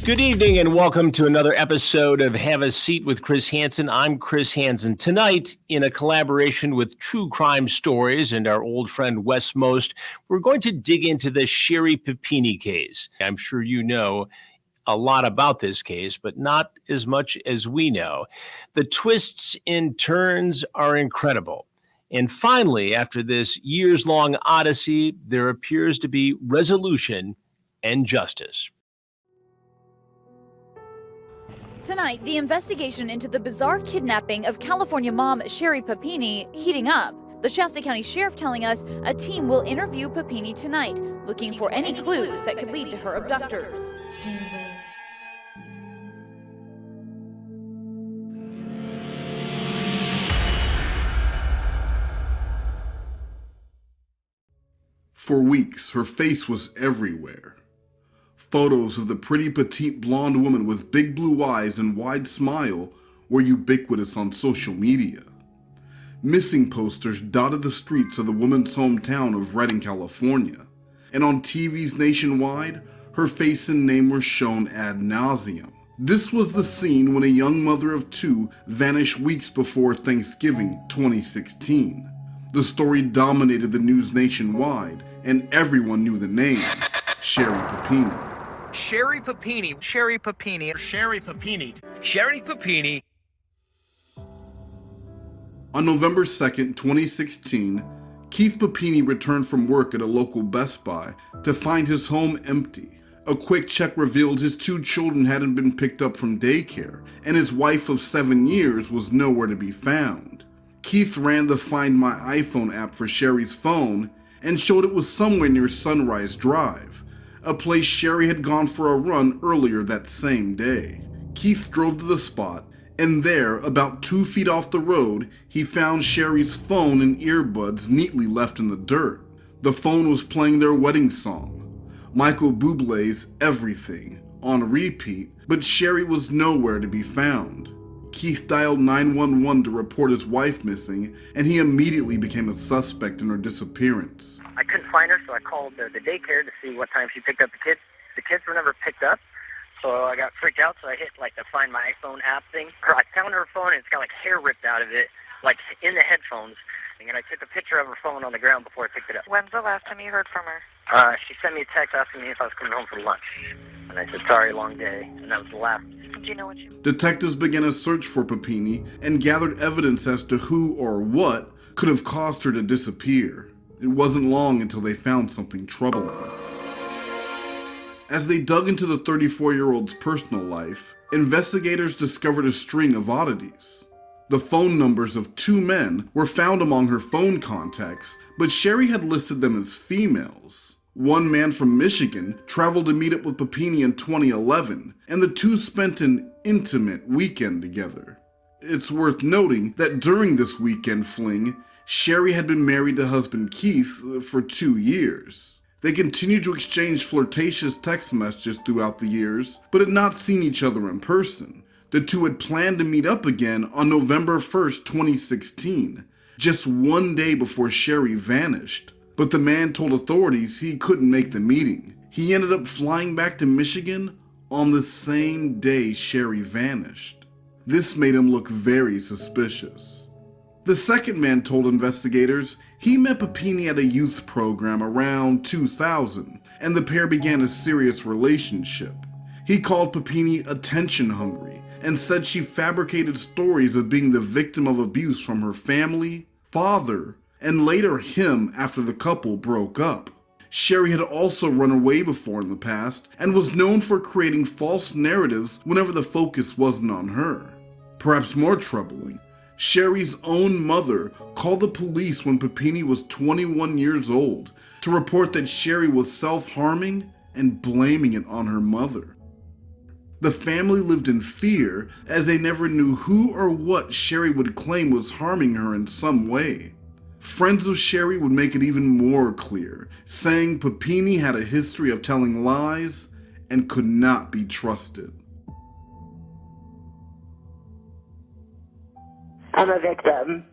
Good evening and welcome to another episode of Have a Seat with Chris Hansen. I'm Chris Hansen. Tonight, in a collaboration with True Crime Stories and our old friend Wes Most, we're going to dig into the Sherri Papini case. I'm sure you know a lot about this case, but not as much as we know. The twists and turns are incredible. And finally, after this years-long odyssey, there appears to be resolution and justice. Tonight, the investigation into the bizarre kidnapping of California mom Sherri Papini heating up. The Shasta County Sheriff telling us a team will interview Papini tonight, looking for any clues that could lead to her abductors. For weeks, her face was everywhere. Photos of the pretty petite blonde woman with big blue eyes and wide smile were ubiquitous on social media. Missing posters dotted the streets of the woman's hometown of Redding, California, and on TVs nationwide, her face and name were shown ad nauseum. This was the scene when a young mother of two vanished weeks before Thanksgiving 2016. The story dominated the news nationwide, and everyone knew the name, Sherri Papini. Sherri Papini. Sherri Papini. Sherri Papini. Sherri Papini. On November 2nd, 2016, Keith Papini returned from work at a local Best Buy to find his home empty. A quick check revealed his two children hadn't been picked up from daycare, and his wife of 7 years was nowhere to be found. Keith ran the Find My iPhone app for Sherri's phone and showed it was somewhere near Sunrise Drive, a place Sherri had gone for a run earlier that same day. Keith drove to the spot, and there, about 2 feet off the road, he found Sherri's phone and earbuds neatly left in the dirt. The phone was playing their wedding song, Michael Bublé's Everything, on repeat, but Sherri was nowhere to be found. Keith dialed 911 to report his wife missing, and he immediately became a suspect in her disappearance. I couldn't find her, so I called the daycare to see what time she picked up the kids. The kids were never picked up, so I got freaked out, so I hit the Find My iPhone app thing. I found her phone, and it's got hair ripped out of it, in the headphones. And I took a picture of her phone on the ground before I picked it up. When's the last time you heard from her? She sent me a text asking me if I was coming home for lunch. And I said, sorry, long day. And that was the last. Do you know what you... Detectives began a search for Papini and gathered evidence as to who or what could have caused her to disappear. It wasn't long until they found something troubling. As they dug into the 34-year-old's personal life, investigators discovered a string of oddities. The phone numbers of 2 men were found among her phone contacts, but Sherri had listed them as females. One man from Michigan traveled to meet up with Papini in 2011, and the two spent an intimate weekend together. It's worth noting that during this weekend fling, Sherri had been married to husband Keith for 2 years. They continued to exchange flirtatious text messages throughout the years, but had not seen each other in person. The two had planned to meet up again on November 1st, 2016, just 1 day before Sherri vanished. But the man told authorities he couldn't make the meeting. He ended up flying back to Michigan on the same day Sherri vanished. This made him look very suspicious. The second man told investigators he met Papini at a youth program around 2000, and the pair began a serious relationship. He called Papini attention hungry and said she fabricated stories of being the victim of abuse from her family, father, and later him after the couple broke up. Sherri had also run away before in the past and was known for creating false narratives whenever the focus wasn't on her. Perhaps more troubling, Sherri's own mother called the police when Papini was 21 years old to report that Sherri was self-harming and blaming it on her mother. The family lived in fear as they never knew who or what Sherri would claim was harming her in some way. Friends of Sherri would make it even more clear, saying Papini had a history of telling lies and could not be trusted. I'm a victim.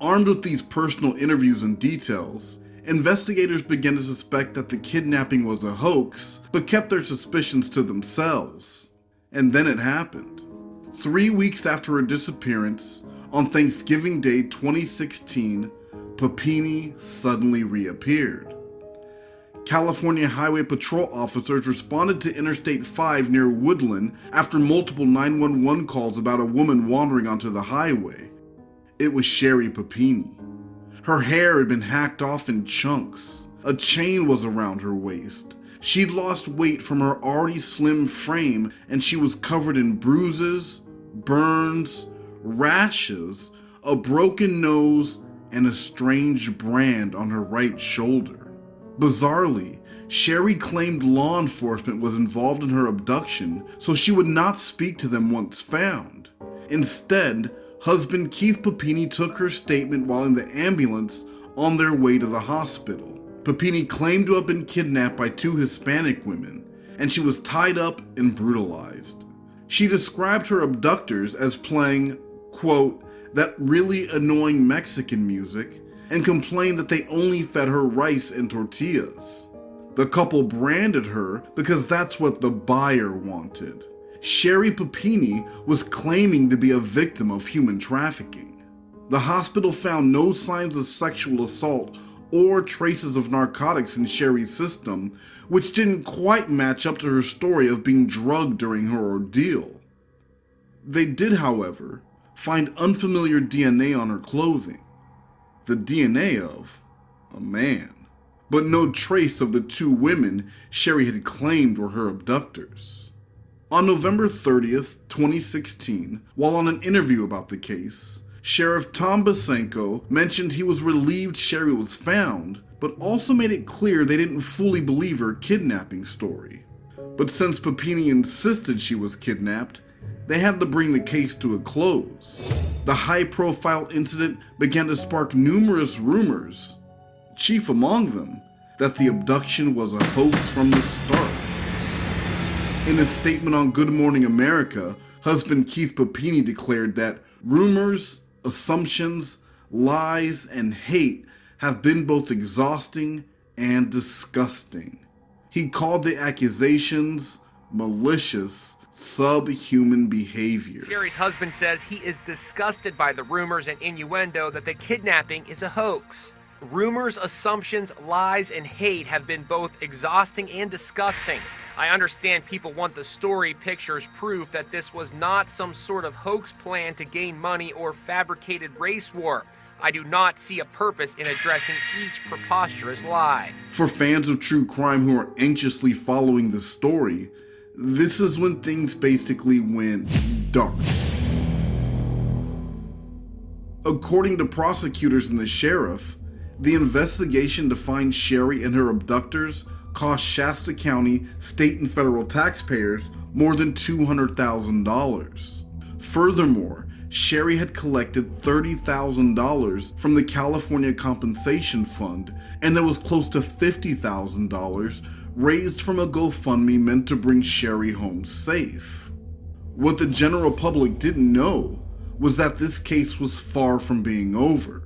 Armed with these personal interviews and details, Investigators began to suspect that the kidnapping was a hoax, but kept their suspicions to themselves. And then it happened. 3 weeks after her disappearance, on Thanksgiving Day 2016, Papini suddenly reappeared. California Highway Patrol officers responded to Interstate 5 near Woodland after multiple 911 calls about a woman wandering onto the highway. It was Sherri Papini. Her hair had been hacked off in chunks. A chain was around her waist. She'd lost weight from her already slim frame, and she was covered in bruises, burns, rashes, a broken nose, and a strange brand on her right shoulder. Bizarrely, Sherri claimed law enforcement was involved in her abduction, so she would not speak to them once found. Instead, husband Keith Papini took her statement while in the ambulance on their way to the hospital. Papini claimed to have been kidnapped by 2 Hispanic women, and she was tied up and brutalized. She described her abductors as playing, quote, that really annoying Mexican music, and complained that they only fed her rice and tortillas. The couple branded her because that's what the buyer wanted. Sherri Papini was claiming to be a victim of human trafficking. The hospital found no signs of sexual assault or traces of narcotics in Sherri's system, which didn't quite match up to her story of being drugged during her ordeal. They did, however, find unfamiliar DNA on her clothing, the DNA of a man, but no trace of the 2 women Sherri had claimed were her abductors. On November 30th, 2016, while on an interview about the case, Sheriff Tom Basenko mentioned he was relieved Sherri was found, but also made it clear they didn't fully believe her kidnapping story. But since Papini insisted she was kidnapped, they had to bring the case to a close. The high-profile incident began to spark numerous rumors, chief among them, that the abduction was a hoax from the start. In a statement on Good Morning America, husband Keith Papini declared that rumors, assumptions, lies, and hate have been both exhausting and disgusting. He called the accusations malicious, subhuman behavior. Sherri's husband says he is disgusted by the rumors and innuendo that the kidnapping is a hoax. Rumors, assumptions, lies, and hate have been both exhausting and disgusting. I understand people want the story, pictures, proof that this was not some sort of hoax plan to gain money or fabricated race war. I do not see a purpose in addressing each preposterous lie. For fans of true crime who are anxiously following the story, this is when things basically went dark. According to prosecutors and the sheriff, the investigation to find Sherri and her abductors cost Shasta County, state and federal taxpayers more than $200,000. Furthermore, Sherri had collected $30,000 from the California Compensation Fund, and there was close to $50,000 raised from a GoFundMe meant to bring Sherri home safe. What the general public didn't know was that this case was far from being over.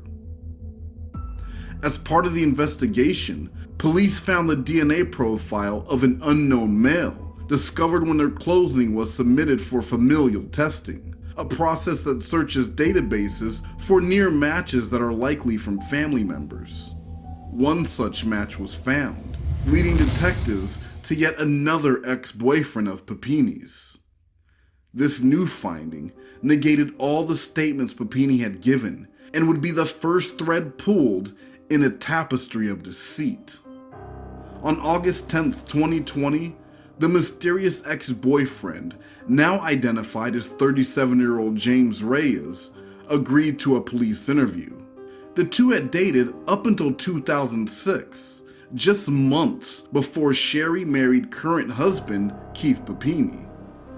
As part of the investigation, police found the DNA profile of an unknown male, discovered when their clothing was submitted for familial testing, a process that searches databases for near matches that are likely from family members. One such match was found, leading detectives to yet another ex-boyfriend of Papini's. This new finding negated all the statements Papini had given and would be the first thread pulled in a tapestry of deceit. On August 10th, 2020, the mysterious ex-boyfriend, now identified as 37-year-old James Reyes, agreed to a police interview. The two had dated up until 2006, just months before Sherri married current husband Keith Papini.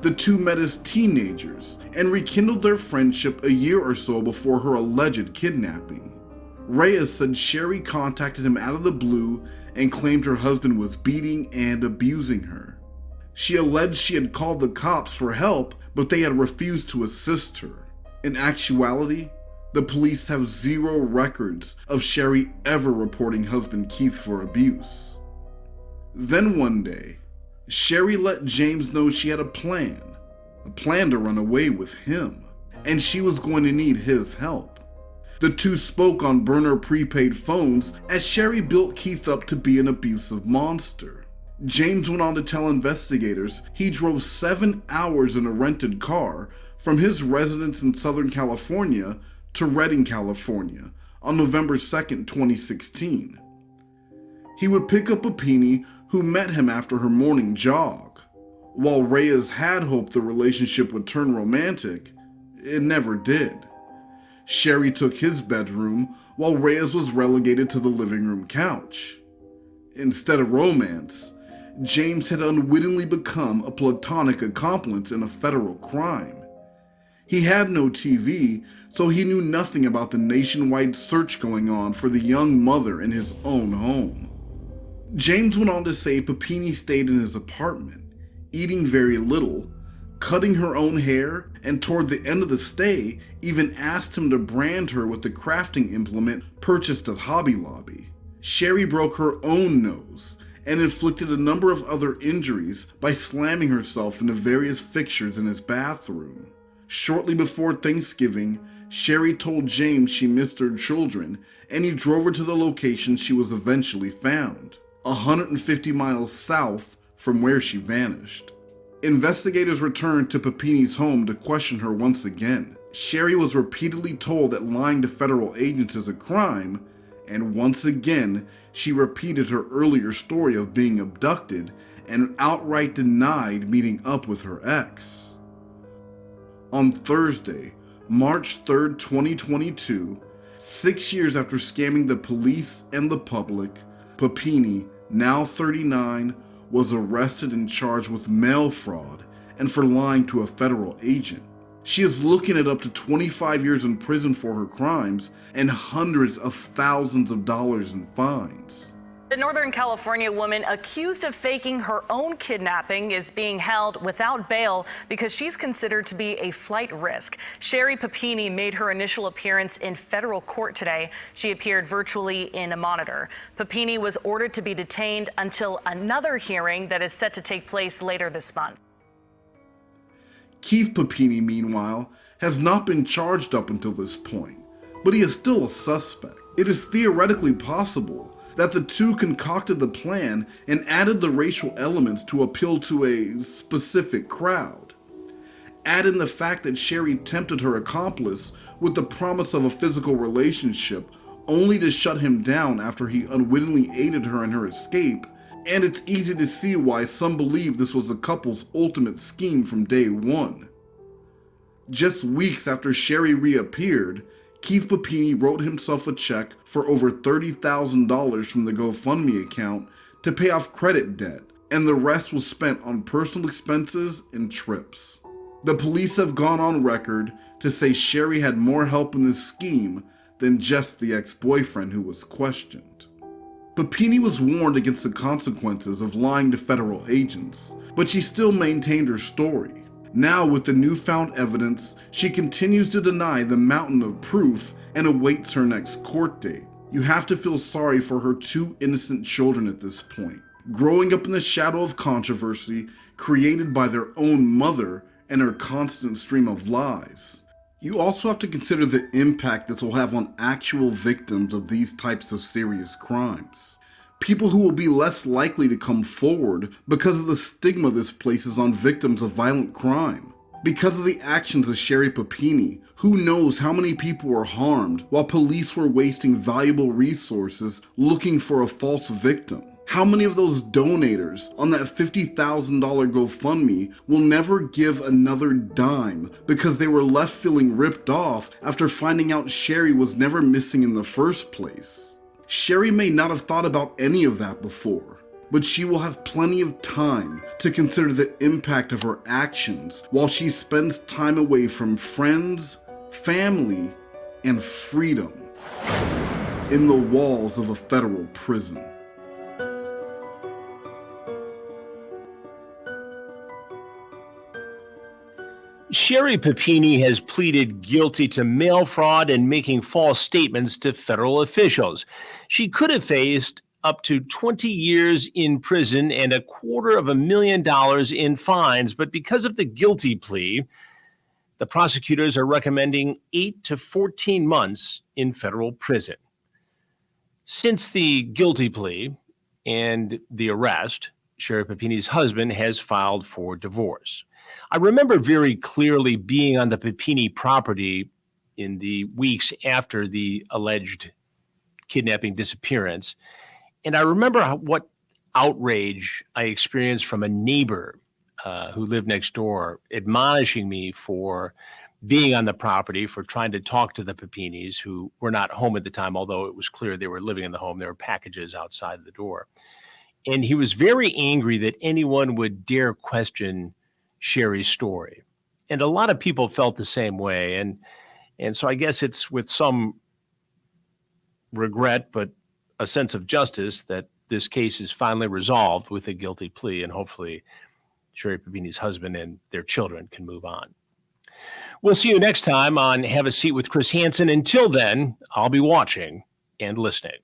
The two met as teenagers and rekindled their friendship a year or so before her alleged kidnapping. Reyes said Sherri contacted him out of the blue and claimed her husband was beating and abusing her. She alleged she had called the cops for help, but they had refused to assist her. In actuality, The police have zero records of Sherri ever reporting husband Keith for abuse. Then one day, Sherri let James know she had a plan to run away with him, and she was going to need his help. The two spoke on burner prepaid phones as Sherri built Keith up to be an abusive monster. James went on to tell investigators he drove 7 hours in a rented car from his residence in Southern California to Redding, California on November 2nd, 2016. He would pick up Papini, who met him after her morning jog. While Reyes had hoped the relationship would turn romantic, it never did. Sherri took his bedroom while Reyes was relegated to the living room couch. Instead of romance, James had unwittingly become a platonic accomplice in a federal crime. He had no TV, so he knew nothing about the nationwide search going on for the young mother in his own home. James went on to say Papini stayed in his apartment, eating very little, cutting her own hair, and toward the end of the stay, even asked him to brand her with the crafting implement purchased at Hobby Lobby. Sherri broke her own nose and inflicted a number of other injuries by slamming herself into various fixtures in his bathroom. Shortly before Thanksgiving, Sherri told James she missed her children, and he drove her to the location she was eventually found, 150 miles south from where she vanished. Investigators returned to Papini's home to question her once again. Sherri was repeatedly told that lying to federal agents is a crime, and once again, she repeated her earlier story of being abducted and outright denied meeting up with her ex. On Thursday, March 3rd, 2022, 6 years after scamming the police and the public, Papini, now 39, was arrested and charged with mail fraud and for lying to a federal agent. She is looking at up to 25 years in prison for her crimes and hundreds of thousands of dollars in fines. The Northern California woman accused of faking her own kidnapping is being held without bail because she's considered to be a flight risk. Sherri Papini made her initial appearance in federal court today. She appeared virtually in a monitor. Papini was ordered to be detained until another hearing that is set to take place later this month. Keith Papini, meanwhile, has not been charged up until this point, but he is still a suspect. It is theoretically possible that the two concocted the plan and added the racial elements to appeal to a specific crowd. Add in the fact that Sherri tempted her accomplice with the promise of a physical relationship only to shut him down after he unwittingly aided her in her escape, and it's easy to see why some believe this was the couple's ultimate scheme from day one. Just weeks after Sherri reappeared, Keith Papini wrote himself a check for over $30,000 from the GoFundMe account to pay off credit debt, and the rest was spent on personal expenses and trips. The police have gone on record to say Sherri had more help in this scheme than just the ex-boyfriend who was questioned. Papini was warned against the consequences of lying to federal agents, but she still maintained her story. Now, with the newfound evidence, she continues to deny the mountain of proof and awaits her next court date. You have to feel sorry for her two innocent children at this point, growing up in the shadow of controversy created by their own mother and her constant stream of lies. You also have to consider the impact this will have on actual victims of these types of serious crimes. People who will be less likely to come forward because of the stigma this places on victims of violent crime. Because of the actions of Sherri Papini, who knows how many people were harmed while police were wasting valuable resources looking for a false victim? How many of those donators on that $50,000 GoFundMe will never give another dime because they were left feeling ripped off after finding out Sherri was never missing in the first place? Sherri may not have thought about any of that before, but she will have plenty of time to consider the impact of her actions while she spends time away from friends, family, and freedom in the walls of a federal prison. Sherri Papini has pleaded guilty to mail fraud and making false statements to federal officials. She could have faced up to 20 years in prison and $250,000 in fines, but because of the guilty plea, the prosecutors are recommending 8 to 14 months in federal prison. Since the guilty plea and the arrest, Sherri Papini's husband has filed for divorce. I remember very clearly being on the Papini property in the weeks after the alleged kidnapping disappearance, and I remember what outrage I experienced from a neighbor who lived next door, admonishing me for being on the property, for trying to talk to the Papinis, who were not home at the time, although it was clear they were living in the home. There were packages outside the door. And he was very angry that anyone would dare question Sherri's story. And a lot of people felt the same way. And so I guess it's with some regret, but a sense of justice, that this case is finally resolved with a guilty plea, and hopefully Sherri Papini's husband and their children can move on. We'll see you next time on Have a Seat with Chris Hansen. Until then, I'll be watching and listening.